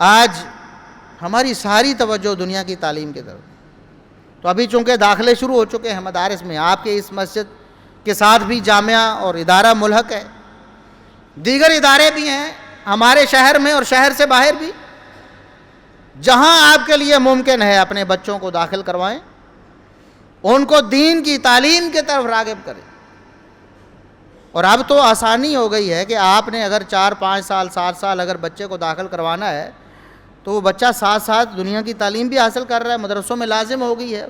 آج ہماری ساری توجہ دنیا کی تعلیم کی طرف. تو ابھی چونکہ داخلے شروع ہو چکے ہیں مدارس میں، آپ کے اس مسجد کے ساتھ بھی جامعہ اور ادارہ ملحق ہے، دیگر ادارے بھی ہیں ہمارے شہر میں اور شہر سے باہر بھی. جہاں آپ کے لیے ممکن ہے اپنے بچوں کو داخل کروائیں، ان کو دین کی تعلیم کی طرف راغب کریں. اور اب تو آسانی ہو گئی ہے کہ آپ نے اگر 4-5 سال 7 سال اگر بچے کو داخل کروانا ہے تو وہ بچہ ساتھ ساتھ دنیا کی تعلیم بھی حاصل کر رہا ہے. مدرسوں میں لازم ہو گئی ہے،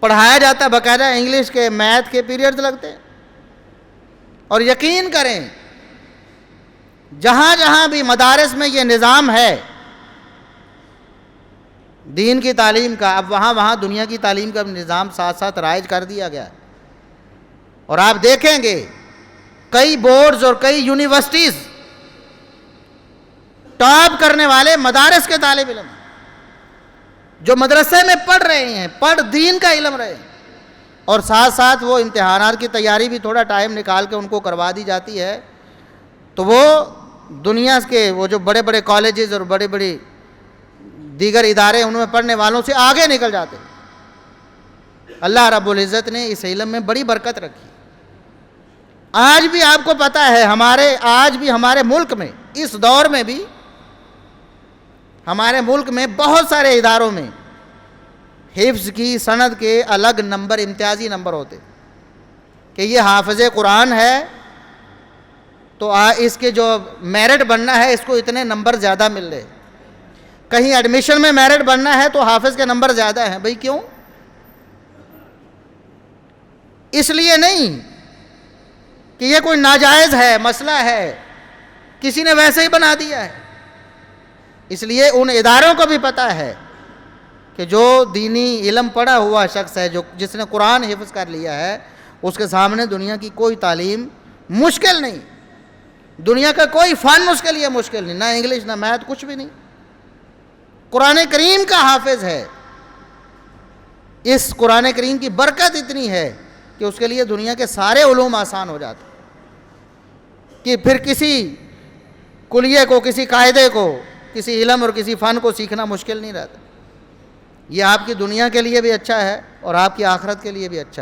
پڑھایا جاتا ہے، باقاعدہ انگلش کے میتھ کے پیریڈز لگتے ہیں. اور یقین کریں جہاں جہاں بھی مدارس میں یہ نظام ہے دین کی تعلیم کا، اب وہاں وہاں دنیا کی تعلیم کا نظام ساتھ ساتھ رائج کر دیا گیا ہے. اور آپ دیکھیں گے کئی بورڈز اور کئی یونیورسٹیز ٹاپ کرنے والے مدارس کے طالب علم جو مدرسے میں پڑھ رہے ہیں، پڑھ دین کا علم رہے ہیں، اور ساتھ ساتھ وہ امتحانات کی تیاری بھی تھوڑا ٹائم نکال کے ان کو کروا دی جاتی ہے، تو وہ دنیا کے وہ جو بڑے بڑے کالجز اور بڑے بڑے دیگر ادارے ان میں پڑھنے والوں سے آگے نکل جاتے ہیں. اللہ رب العزت نے اس علم میں بڑی برکت رکھی. آج بھی آپ کو پتہ ہے آج بھی ہمارے ملک میں اس دور میں بھی ہمارے ملک میں بہت سارے اداروں میں حفظ کی سند کے الگ نمبر، امتیازی نمبر ہوتے کہ یہ حافظ قرآن ہے تو اس کے جو میرٹ بننا ہے اس کو اتنے نمبر زیادہ مل رہے. کہیں ایڈمیشن میں میرٹ بننا ہے تو حافظ کے نمبر زیادہ ہیں. بھئی کیوں؟ اس لیے نہیں کہ یہ کوئی ناجائز ہے، مسئلہ ہے، کسی نے ویسے ہی بنا دیا ہے. اس لیے ان اداروں کو بھی پتہ ہے کہ جو دینی علم پڑھا ہوا شخص ہے، جس نے قرآن حفظ کر لیا ہے، اس کے سامنے دنیا کی کوئی تعلیم مشکل نہیں، دنیا کا کوئی فن اس کے لیے مشکل نہیں، نہ انگلش نہ میتھ، کچھ بھی نہیں. قرآن کریم کا حافظ ہے، اس قرآن کریم کی برکت اتنی ہے کہ اس کے لیے دنیا کے سارے علوم آسان ہو جاتے کہ پھر کسی کلیے کو، کسی قاعدے کو، کسی علم اور کسی فن کو سیکھنا مشکل نہیں رہتا. یہ آپ کی دنیا کے لیے بھی اچھا ہے اور آپ کی آخرت کے لیے بھی اچھا ہے.